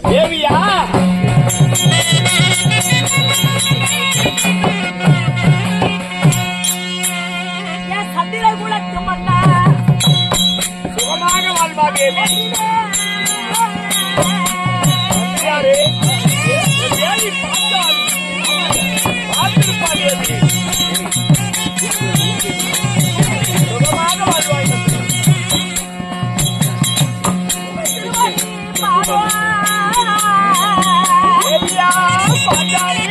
தேவியா சுகமாக வாழ்வா தேவி. யாரு தேவி பார்த்திருப்பா தேவி. சுகமாக வாழ்வாய் தேவியா பாஞ்சாலி.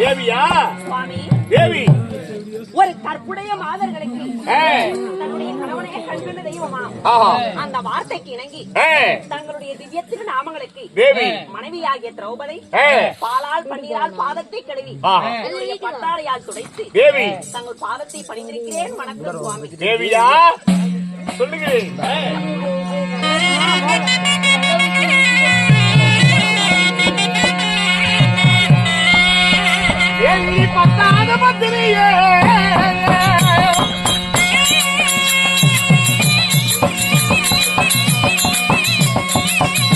தேவியா தேவி ஒரு கற்புடைய மாதர்களுக்கு தன்னுடைய கணவனையே கண்கண்ட தெய்வமா அந்த வார்த்தைக்கு இணங்கி தங்களுடைய திவ்ய திருநாமங்களுக்கு தேவி மனைவியாகிய திரௌபதி பாலால் பன்னீரால் பாதத்தை கழுவி பட்டாரையால் துடைத்து தேவி தங்கள் பாதத்தை பணிந்திருக்கிறேன். வணக்கம் சுவாமி. தேவியா சொல்லுகிறேன். தேவி பத்தாத பத்திரியே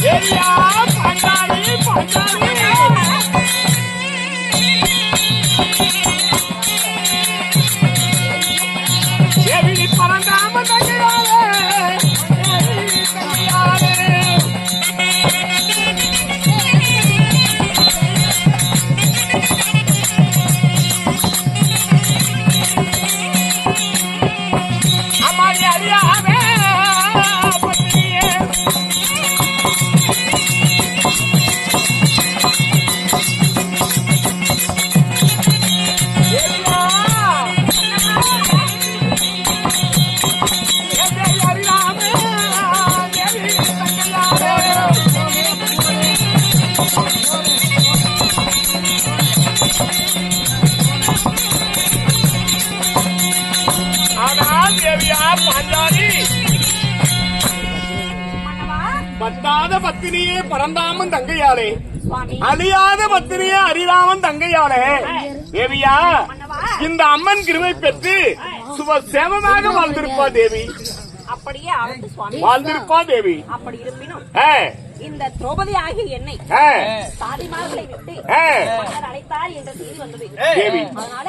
தேவியா பண்டாரி பண்டாரி தேவி பரந்தாம தங்கிறாளே பத்தாத பத்தினியே பரந்தாமன் தங்கையாளே, அழியாத பத்தினியே அரிராமன் தங்கையாளே. தேவியா இந்த அம்மன் கிருபை பெற்று சுபசேமமாக வாழ்ந்திருப்பா தேவி. அப்படியே ஆகட்டும் சுவாமி. வாழ்ந்திருப்பா தேவி. அப்படி இருப்பினும் இந்த திரௌபதி ஆகிய என்னை சாதிமார்களை விட்டு மன்னர் அழைத்தார் என்ற செய்தி வந்தது. அதனால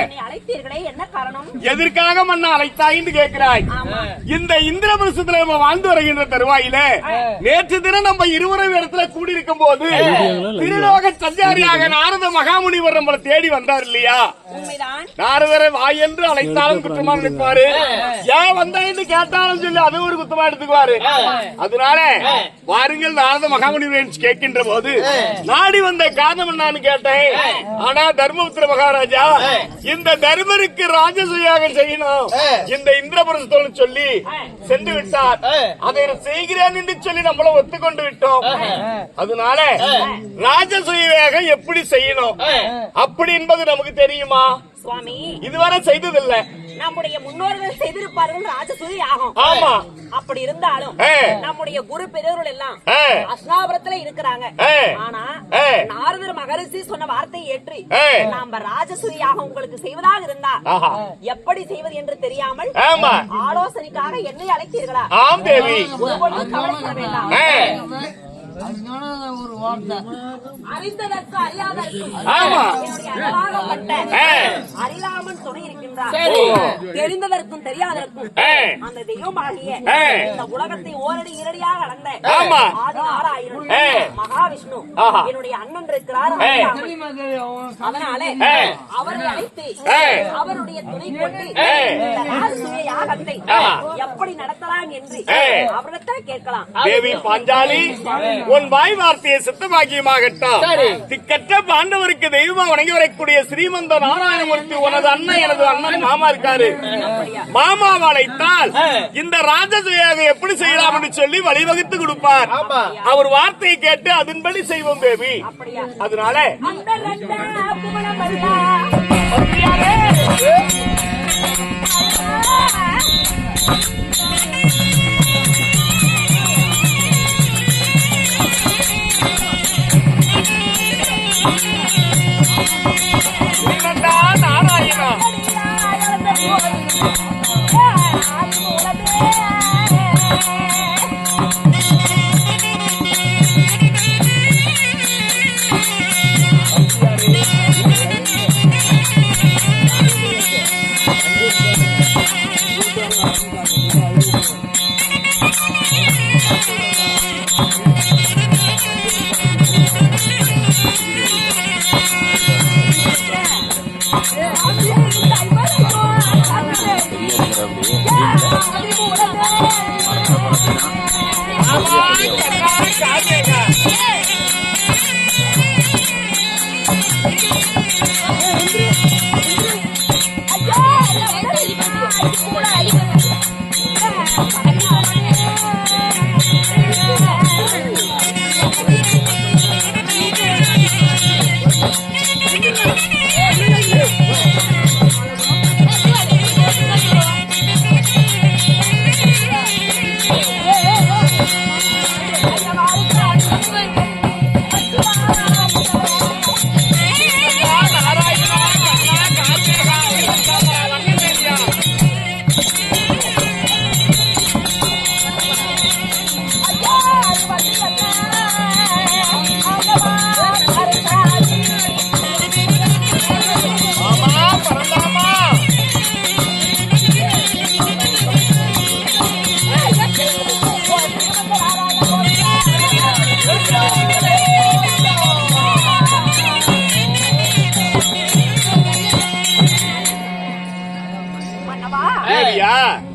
என்னை அழைத்தீர்களே, என்ன காரணம்? எதற்காக மன்ன அழைத்தாயின்னு கேட்கிறாய். இந்த இந்திரபிரசத்துல நம்ம வாழ்ந்து வருகின்ற தருவாயில நேற்று தினம் நம்ம இருவரும் இடத்துல கூடியிருக்கும் போது திருலோக சஞ்சாரியாக நாரத மகாமுனிவர் நம்மளை தேடி வந்தார் இல்லையா? உண்மைதான். நாரதரை வாய் என்று அழைத்தாலும் குற்றமா நினைப்பாரு, ஏன் வந்தாயின்னு கேட்டாலும் சொல்லி அது ஒரு குற்றமா எடுத்துக்குவாரு. அதனால வாருங்கள் நாரத மகாமுனிவர் கேட்கின்ற போது நாடி வந்த காரணம் என்னான்னு கேட்டேன். ஆனா தர்மபுத்திர மகாராஜா இந்த தர்மருக்கு ராஜசூயாக செய்யணும் இந்த இந்திரபுரத்தோடு சொல்லி சென்று விட்டார். அதை செய்கிறேன் என்று சொல்லி நம்மள ஒத்துக்கொண்டு விட்டோம். அதனால ராஜசூயாக எப்படி செய்யணும் அப்படி என்பது நமக்கு தெரியுமா? சுவாமி இதுவரை செய்ததில்லை. நம்முடைய முன்னோர்கள் செய்திருப்பார்கள் ராஜசூய யாகம். ஆமா. அப்படி இருந்தாலும் நம்முடைய குரு பெரியவர்கள் எல்லாம் அஸ்னாபுரத்துல இருக்கிறாங்க. ஆனா நாரதர் மகரிஷி சொன்ன வார்த்தையை ஏற்றி நாம ராஜசூய யாகம் உங்களுக்கு செய்வதாக இருந்தா எப்படி செய்வது என்று தெரியாமல் ஆலோசனைக்காக என்னை அழைத்தீர்களா? ஆம் தேவி. ஒருபொழுதும் கவலைப்பட வேண்டாம். அறிந்ததற்கு அறியாதற்கும் அறியாமல் துணை இருக்கின்றார். தெரிந்ததற்கும் தெரியாதற்கும் அந்த தெய்வமாகிய இந்த உலகத்தை ஓரடி இரடியாக அளந்த ஆதி நாராயணன் மகாவிஷ்ணு என்னுடைய அண்ணன் இருக்கிறார். அதனாலே அவரை அழைத்து அவருடைய துணை கொண்டு இந்த ராஜசூய யாகத்தை எப்படி நடத்தலாம் என்று அவரிடத்தில் கேட்கலாம். தேவி பாஞ்சாலி, உன் வாய் வார்த்தையை சித்தபாக்கியமாகட்டும். திக்கற்ற பாண்டவருக்கு தெய்வமா வணங்கி வரக்கூடிய ஸ்ரீமந்த நாராயணமூர்த்தி உனது அண்ணன், எனது அண்ணன் மாமா இருக்காரு. மாமாவை அழைத்தால் இந்த ராஜசூயாக எப்படி செய்யலாம் என்று சொல்லி வழிவகுத்து கொடுப்பார். அவர் வார்த்தையை கேட்டு அதன்படி செய்வோம் தேவி. அதனால நாராயணா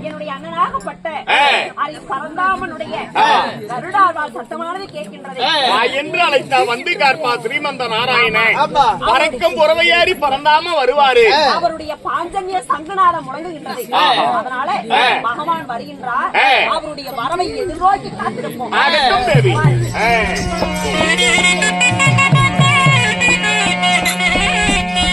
என்னுடைய அண்ணனாகப்பட்ட பரந்தாமனுடைய கருடாழ்வாள் சத்தமானது கேட்கின்றது. என்று அழைத்தா வந்து கார்பா ஸ்ரீமந்த நாராயணன் பறக்கும் புறவையேறி பறந்தாம வருவாரு. அவருடைய பாஞ்சன்ய சங்கநாதம் முழங்குகின்றது. அதனால பகவான் வருகின்றார். அவருடைய வரவை எதிர்நோக்கி காத்திருப்போம். தேவி